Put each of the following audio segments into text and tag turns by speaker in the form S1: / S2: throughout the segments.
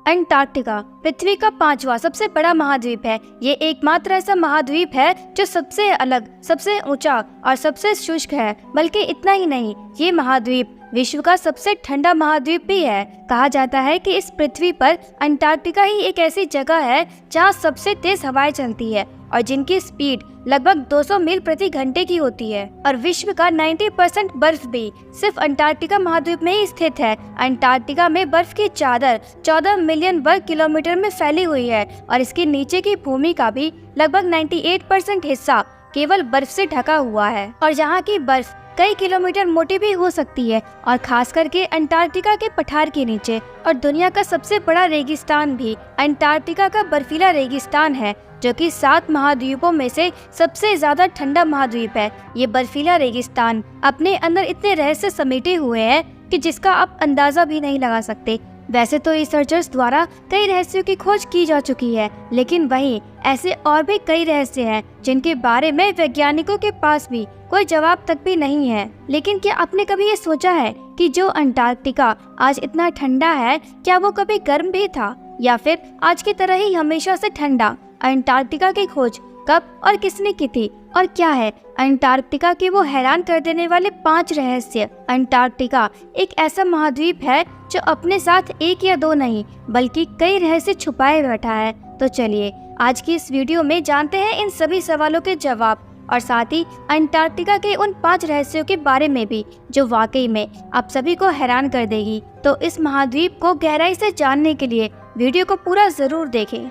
S1: Antarctica पृथ्वी का 5वां सबसे बड़ा महाद्वीप है। ये एकमात्र ऐसा महाद्वीप है जो सबसे अलग, सबसे ऊंचा और सबसे शुष्क है। बल्कि इतना ही नहीं, ये महाद्वीप विश्व का सबसे ठंडा महाद्वीप भी है। कहा जाता है कि इस पृथ्वी पर अंटार्कटिका ही एक ऐसी जगह है जहाँ सबसे तेज हवाएं चलती है और जिनकी स्पीड लगभग 200 मील प्रति घंटे की होती है। और विश्व का 90% बर्फ भी सिर्फ अंटार्कटिका महाद्वीप में ही स्थित है। अंटार्कटिका में बर्फ की चादर 14 मिलियन वर्ग किलोमीटर में फैली हुई है और इसके नीचे की भूमि का भी लगभग 98% हिस्सा केवल बर्फ से ढका हुआ है। और जहाँ की बर्फ कई किलोमीटर मोटी भी हो सकती है, और खास करके अंटार्कटिका के पठार के नीचे। और दुनिया का सबसे बड़ा रेगिस्तान भी अंटार्कटिका का बर्फीला रेगिस्तान है, जो कि 7 महाद्वीपों में से सबसे ज्यादा ठंडा महाद्वीप है। ये बर्फीला रेगिस्तान अपने अंदर इतने रहस्य समेटे हुए हैं कि जिसका आप अंदाजा भी नहीं लगा सकते। वैसे तो रिसर्चर्स द्वारा कई रहस्यों की खोज की जा चुकी है, लेकिन वहीं ऐसे और भी कई रहस्य हैं जिनके बारे में वैज्ञानिकों के पास भी कोई जवाब तक भी नहीं है। लेकिन क्या आपने कभी ये सोचा है कि जो अंटार्कटिका आज इतना ठंडा है, क्या वो कभी गर्म भी था, या फिर आज की तरह ही हमेशा से ठंडा? अंटार्कटिका की खोज कब और किसने की थी, और क्या है अंटार्कटिका के वो हैरान कर देने वाले 5 रहस्य? अंटार्कटिका एक ऐसा महाद्वीप है जो अपने साथ एक या दो नहीं बल्कि कई रहस्य छुपाए बैठा है। तो चलिए आज की इस वीडियो में जानते हैं इन सभी सवालों के जवाब, और साथ ही अंटार्कटिका के उन 5 रहस्यों के बारे में भी जो वाकई में आप सभी को हैरान कर देगी। तो इस महाद्वीप को गहराई से जानने के लिए वीडियो को पूरा जरूर देखें।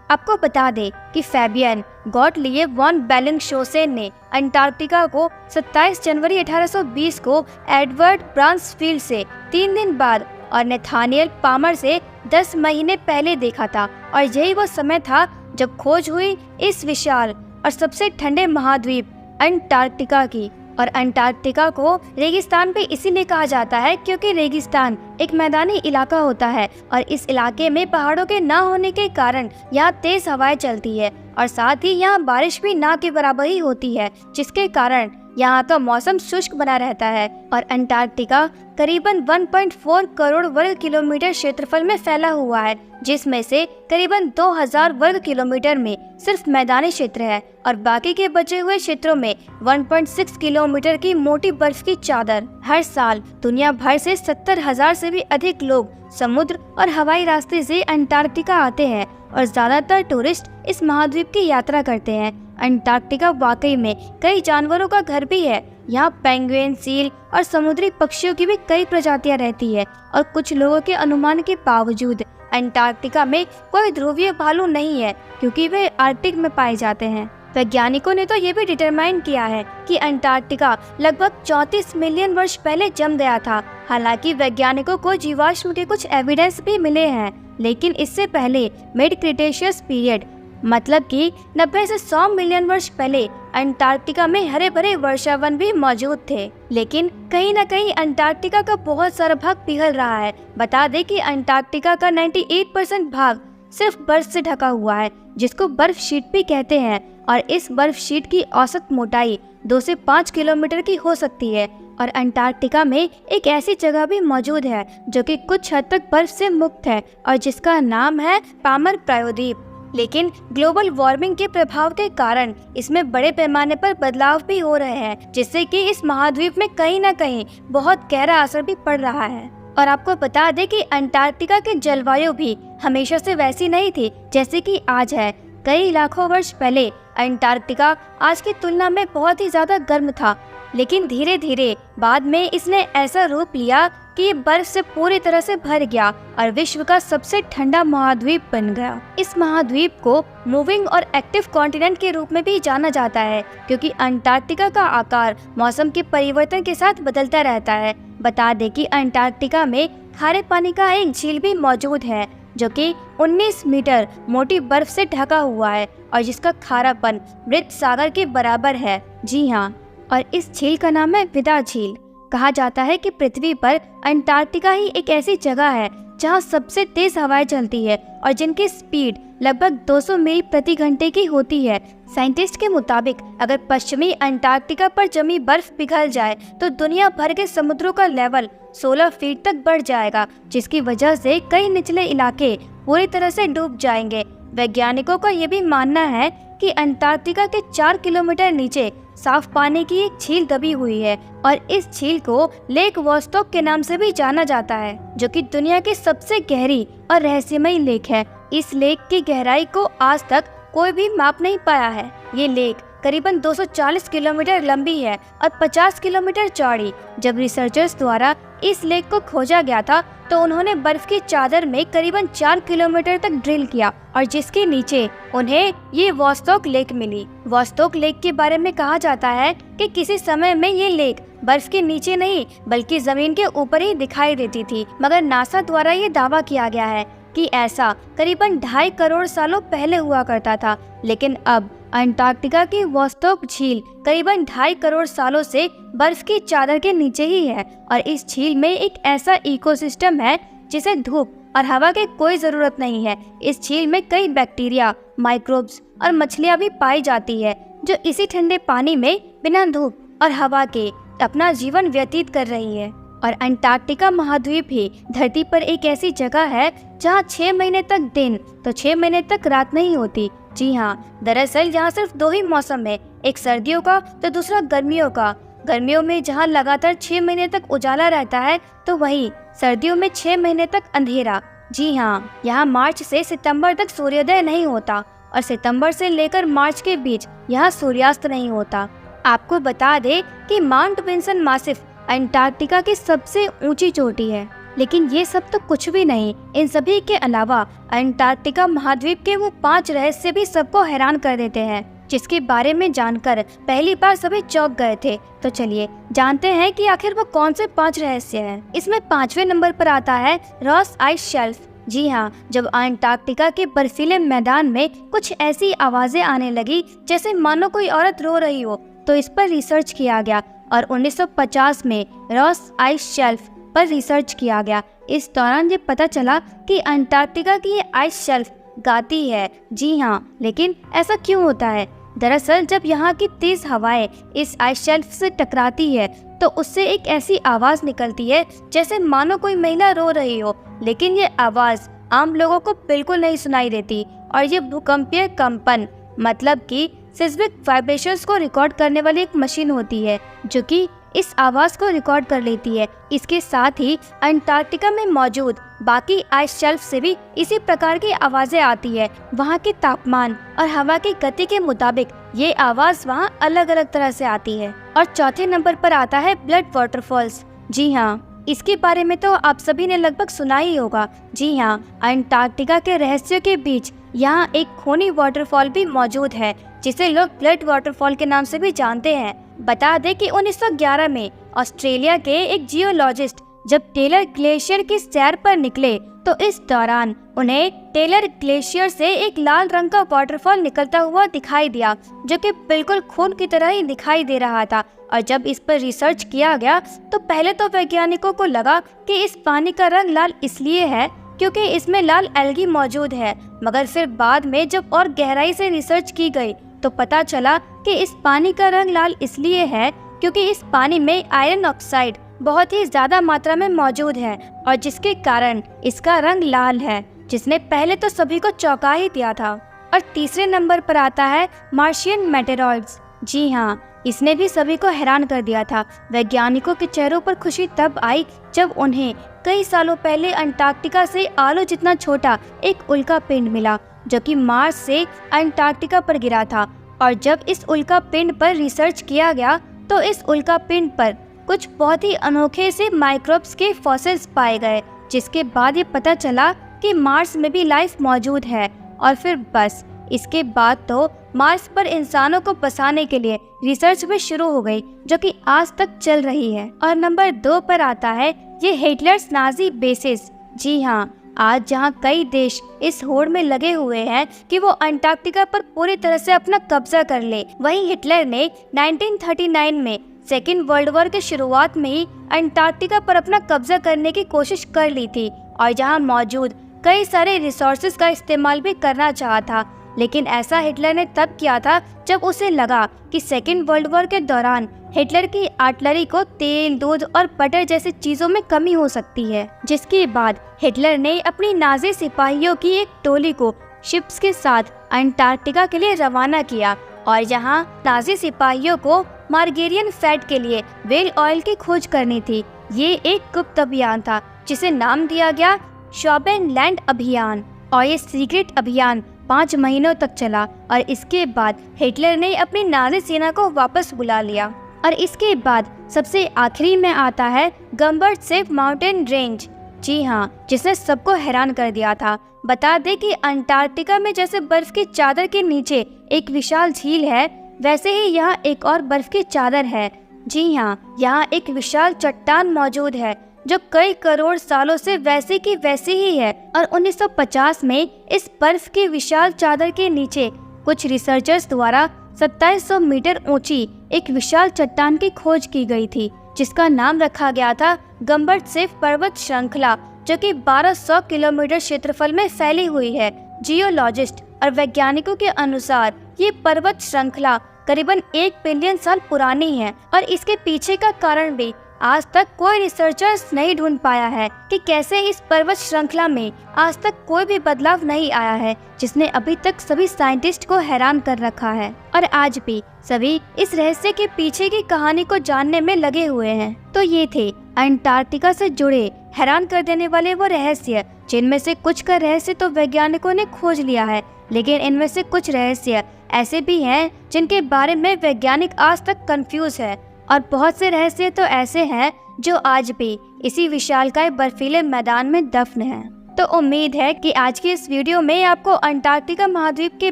S1: आपको बता दें कि फैबियन गॉटलिएब वॉन बेलिंगशोसेन ने अंटार्कटिका को 27 जनवरी 1820 को एडवर्ड ब्रांसफील्ड से 3 दिन बाद और नेथानियल पामर से 10 महीने पहले देखा था। और यही वो समय था जब खोज हुई इस विशाल और सबसे ठंडे महाद्वीप अंटार्कटिका की। और अंटार्कटिका को रेगिस्तान भी इसीलिए कहा जाता है क्योंकि रेगिस्तान एक मैदानी इलाका होता है, और इस इलाके में पहाड़ों के न होने के कारण यहाँ तेज हवाएं चलती है, और साथ ही यहाँ बारिश भी ना के बराबर ही होती है, जिसके कारण यहाँ का मौसम शुष्क बना रहता है। और अंटार्कटिका करीबन 1.4 करोड़ वर्ग किलोमीटर क्षेत्रफल में फैला हुआ है, जिसमें से करीबन 2000 वर्ग किलोमीटर में सिर्फ मैदानी क्षेत्र है, और बाकी के बचे हुए क्षेत्रों में 1.6 किलोमीटर की मोटी बर्फ की चादर। हर साल दुनिया भर से 70,000 से भी अधिक लोग समुद्र और हवाई रास्ते से अंटार्कटिका आते हैं, और ज्यादातर टूरिस्ट इस महाद्वीप की यात्रा करते हैं। अंटार्कटिका वाकई में कई जानवरों का घर भी है। यहाँ पेंगुइन, सील और समुद्री पक्षियों की भी कई प्रजातियां रहती है, और कुछ लोगों के अनुमान के बावजूद अंटार्कटिका में कोई ध्रुवीय भालू नहीं है, क्योंकि वे आर्कटिक में पाए जाते हैं। वैज्ञानिकों ने तो ये भी डिटरमाइन किया है कि अंटार्कटिका लगभग 34 मिलियन वर्ष पहले जम गया था। हालांकि वैज्ञानिकों को जीवाश्म के कुछ एविडेंस भी मिले हैं, लेकिन इससे पहले मिड क्रिटेशियस पीरियड मतलब कि 90 से 100 मिलियन वर्ष पहले अंटार्कटिका में हरे भरे वर्षावन भी मौजूद थे। लेकिन कहीं न कहीं अंटार्कटिका का बहुत सारा भाग पिघल रहा है। बता दें कि अंटार्कटिका का 98% भाग सिर्फ बर्फ से ढका हुआ है, जिसको बर्फ शीट भी कहते हैं। और इस बर्फ शीट की औसत मोटाई 2 से 5 किलोमीटर की हो सकती है। और अंटार्कटिका में एक ऐसी जगह भी मौजूद है जो कि कुछ हद तक बर्फ से मुक्त है, और जिसका नाम है पामर प्रायद्वीप। लेकिन ग्लोबल वार्मिंग के प्रभाव के कारण इसमें बड़े पैमाने पर बदलाव भी हो रहे हैं, जिससे कि इस महाद्वीप में कहीं न कहीं बहुत गहरा असर भी पड़ रहा है। और आपको बता दें कि अंटार्कटिका की जलवायु भी हमेशा से वैसी नहीं थी जैसे कि आज है। कई लाखों वर्ष पहले अंटार्कटिका आज की तुलना में बहुत ही ज्यादा गर्म था, लेकिन धीरे धीरे बाद में इसने ऐसा रूप लिया कि ये बर्फ से पूरी तरह से भर गया और विश्व का सबसे ठंडा महाद्वीप बन गया। इस महाद्वीप को मूविंग और एक्टिव कॉन्टिनेंट के रूप में भी जाना जाता है, क्योंकि अंटार्कटिका का आकार मौसम के परिवर्तन के साथ बदलता रहता है। बता दें कि अंटार्कटिका में खारे पानी का एक झील भी मौजूद है, जो कि 19 मीटर मोटी बर्फ से ढका हुआ है, और जिसका खारापन मृत सागर के बराबर है। जी हाँ, और इस झील का नाम है विदा झील। कहा जाता है कि पृथ्वी पर अंटार्कटिका ही एक ऐसी जगह है जहां सबसे तेज हवाएं चलती है और जिनकी स्पीड लगभग 200 मील प्रति घंटे की होती है। साइंटिस्ट के मुताबिक अगर पश्चिमी अंटार्कटिका पर जमी बर्फ पिघल जाए तो दुनिया भर के समुद्रों का लेवल 16 फीट तक बढ़ जाएगा, जिसकी वजह से कई निचले इलाके पूरी तरह से डूब जाएंगे। वैज्ञानिकों का ये भी मानना है कि अंटार्कटिका के 4 किलोमीटर नीचे साफ पानी की एक झील दबी हुई है और इस झील को लेक वोस्टॉक के नाम से भी जाना जाता है, जो कि दुनिया की सबसे गहरी और रहस्यमयी लेक है। इस लेक की गहराई को आज तक कोई भी माप नहीं पाया है। ये लेक करीबन 240 किलोमीटर लंबी है और 50 किलोमीटर चौड़ी। जब रिसर्चर्स द्वारा इस लेक को खोजा गया था तो उन्होंने बर्फ की चादर में करीबन 4 किलोमीटर तक ड्रिल किया और जिसके नीचे उन्हें ये वोस्टॉक लेक मिली। वोस्टॉक लेक के बारे में कहा जाता है कि किसी समय में ये लेक बर्फ के नीचे नहीं बल्कि जमीन के ऊपर ही दिखाई देती थी, मगर नासा द्वारा ये दावा किया गया है कि ऐसा करीबन 2.5 करोड़ सालों पहले हुआ करता था। लेकिन अब अंटार्कटिका की वोस्टॉक झील करीबन 2.5 करोड़ सालों से बर्फ की चादर के नीचे ही है और इस झील में एक ऐसा इकोसिस्टम है जिसे धूप और हवा की कोई जरूरत नहीं है। इस झील में कई बैक्टीरिया, माइक्रोब्स और मछलियां भी पाई जाती है जो इसी ठंडे पानी में बिना धूप और हवा के अपना जीवन व्यतीत कर रही है। और अंटार्कटिका महाद्वीप ही धरती पर एक ऐसी जगह है जहां 6 महीने तक दिन तो 6 महीने तक रात नहीं होती। जी हाँ, दरअसल यहाँ सिर्फ 2 ही मौसम है, एक सर्दियों का तो दूसरा गर्मियों का। गर्मियों में जहाँ लगातार 6 महीने तक उजाला रहता है तो वहीं सर्दियों में 6 महीने तक अंधेरा। जी हाँ, यहाँ मार्च से सितंबर तक सूर्योदय नहीं होता और सितंबर से लेकर मार्च के बीच यहाँ सूर्यास्त नहीं होता। आपको बता दे कि माउंट विंसन मासिफ अंटार्कटिका की सबसे ऊंची चोटी है। लेकिन ये सब तो कुछ भी नहीं, इन सभी के अलावा अंटार्कटिका महाद्वीप के वो 5 रहस्य भी सबको हैरान कर देते हैं, जिसके बारे में जानकर पहली बार सभी चौंक गए थे। तो चलिए जानते हैं कि आखिर वो कौन से 5 रहस्य हैं। इसमें 5वें नंबर पर आता है रॉस आइस शेल्फ। जी हाँ, जब अंटार्कटिका के बर्फीले मैदान में कुछ ऐसी आवाजें आने लगी जैसे मानो कोई औरत रो रही हो, तो इस पर रिसर्च किया गया और 1950 में रॉस आइस शेल्फ पर रिसर्च किया गया। इस दौरान ये पता चला कि अंटार्कटिका की ये आइस शेल्फ गाती है। जी हाँ, लेकिन ऐसा क्यों होता है? दरअसल जब यहाँ की तेज हवाएं इस आइस शेल्फ से टकराती है तो उससे एक ऐसी आवाज निकलती है जैसे मानो कोई महिला रो रही हो, लेकिन ये आवाज आम लोगों को बिल्कुल नहीं सुनाई देती और ये भूकंपीय कंपन मतलब कि सिस्मिक वाइब्रेशंस को रिकॉर्ड करने वाली एक मशीन होती है जो कि इस आवाज को रिकॉर्ड कर लेती है। इसके साथ ही अंटार्कटिका में मौजूद बाकी आइस शेल्फ से भी इसी प्रकार की आवाजें आती है। वहाँ के तापमान और हवा की गति के मुताबिक ये आवाज वहाँ अलग अलग तरह से आती है। और चौथे नंबर पर आता है ब्लड वाटरफॉल्स। जी हाँ, इसके बारे में तो आप सभी ने लगभग सुना ही होगा। जी हाँ, अंटार्कटिका के रहस्यों के बीच यहाँ एक खूनी वाटरफॉल भी मौजूद है जिसे लोग ब्लड वाटरफॉल के नाम से भी जानते हैं। बता दें कि 1911 में ऑस्ट्रेलिया के एक जियोलॉजिस्ट जब टेलर ग्लेशियर की सैर पर निकले तो इस दौरान उन्हें टेलर ग्लेशियर से एक लाल रंग का वाटरफॉल निकलता हुआ दिखाई दिया जो कि बिल्कुल खून की तरह ही दिखाई दे रहा था। और जब इस पर रिसर्च किया गया तो पहले तो वैज्ञानिकों को लगा कि इस पानी का रंग लाल इसलिए है क्योंकि इसमें लाल एल्गी मौजूद है, मगर फिर बाद में जब और गहराई से रिसर्च की गई तो पता चला कि इस पानी का रंग लाल इसलिए है क्योंकि इस पानी में आयरन ऑक्साइड बहुत ही ज्यादा मात्रा में मौजूद है और जिसके कारण इसका रंग लाल है, जिसने पहले तो सभी को चौंका ही दिया था। और तीसरे नंबर पर आता है मार्शियन मेटेरॉइड्स। जी हाँ, इसने भी सभी को हैरान कर दिया था। वैज्ञानिकों के चेहरों पर खुशी तब आई जब उन्हें कई सालों पहले अंटार्कटिका से आलू जितना छोटा एक उल्का पिंड मिला जो कि मार्स से अंटार्कटिका पर गिरा था। और जब इस उल्का पिंड पर रिसर्च किया गया तो इस उल्का पिंड पर कुछ बहुत ही अनोखे से माइक्रोब्स के फॉसिल्स पाए गए, जिसके बाद ये पता चला कि मार्स में भी लाइफ मौजूद है। और फिर बस इसके बाद तो मार्स पर इंसानों को बसाने के लिए रिसर्च भी शुरू हो गई जो कि आज तक चल रही है। और नंबर 2 पर आता है ये हिटलर्स नाजी बेसिस। जी हाँ, आज जहाँ कई देश इस होड़ में लगे हुए हैं कि वो अंटार्कटिका पर पूरी तरह से अपना कब्जा कर ले, वहीं हिटलर ने 1939 में सेकेंड वर्ल्ड वॉर के शुरुआत में ही अंटार्कटिका पर अपना कब्जा करने की कोशिश कर ली थी और जहां मौजूद कई सारे रिसोर्सेज का इस्तेमाल भी करना चाहा था। लेकिन ऐसा हिटलर ने तब किया था जब उसे लगा कि सेकेंड वर्ल्ड वॉर के दौरान हिटलर की आर्टिलरी को तेल, दूध और बटर जैसी चीजों में कमी हो सकती है। जिसके बाद हिटलर ने अपनी नाजी सिपाहियों की एक टोली को शिप्स के साथ अंटार्कटिका के लिए रवाना किया और यहाँ नाजी सिपाहियों को मार्गेरियन फैट के लिए व्हेल ऑयल की खोज करनी थी। ये एक गुप्त अभियान था जिसे नाम दिया गया शॉबेनलैंड अभियान और ये सीक्रेट अभियान 5 महीनों तक चला और इसके बाद हिटलर ने अपनी नाजी सेना को वापस बुला लिया। और इसके बाद सबसे आखिरी में आता है गम्बर्ट सेफ माउंटेन रेंज। जी हाँ, जिसने सबको हैरान कर दिया था। बता दे कि अंटार्कटिका में जैसे बर्फ की चादर के नीचे एक विशाल झील है, वैसे ही यहाँ एक और बर्फ की चादर है। जी हाँ, यहाँ एक विशाल चट्टान मौजूद है जो कई करोड़ सालों से वैसे की वैसी ही है। और 1950 में इस बर्फ की विशाल चादर के नीचे कुछ रिसर्चर्स द्वारा 2700 मीटर ऊंची एक विशाल चट्टान की खोज की गई थी, जिसका नाम रखा गया था गम्बर्ट सेफ पर्वत श्रृंखला, जो कि 1200 किलोमीटर क्षेत्रफल में फैली हुई है। जियोलॉजिस्ट और वैज्ञानिकों के अनुसार ये पर्वत श्रृंखला करीबन 1 बिलियन साल पुरानी है और इसके पीछे का कारण भी आज तक कोई रिसर्चर्स नहीं ढूंढ पाया है कि कैसे इस पर्वत श्रृंखला में आज तक कोई भी बदलाव नहीं आया है, जिसने अभी तक सभी साइंटिस्ट को हैरान कर रखा है। और आज भी सभी इस रहस्य के पीछे की कहानी को जानने में लगे हुए हैं। तो ये थे अंटार्कटिका से जुड़े हैरान कर देने वाले वो रहस्य, जिनमें से कुछ का रहस्य तो वैज्ञानिकों ने खोज लिया है, लेकिन इनमें से कुछ रहस्य ऐसे भी हैं जिनके बारे में वैज्ञानिक आज तक कंफ्यूज है। और बहुत से रहस्य तो ऐसे हैं जो आज भी इसी विशालकाय बर्फीले मैदान में दफन हैं। तो उम्मीद है कि आज की इस वीडियो में आपको अंटार्कटिका महाद्वीप के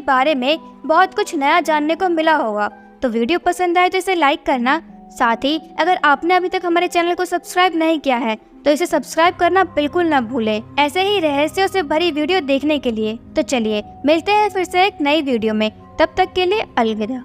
S1: बारे में बहुत कुछ नया जानने को मिला होगा। तो वीडियो पसंद आए तो इसे लाइक करना, साथ ही अगर आपने अभी तक हमारे चैनल को सब्सक्राइब नहीं किया है तो इसे सब्सक्राइब करना बिल्कुल न भूले, ऐसे ही रहस्यों से भरी वीडियो देखने के लिए। तो चलिए मिलते हैं फिर से एक नई वीडियो में, तब तक के लिए अलविदा।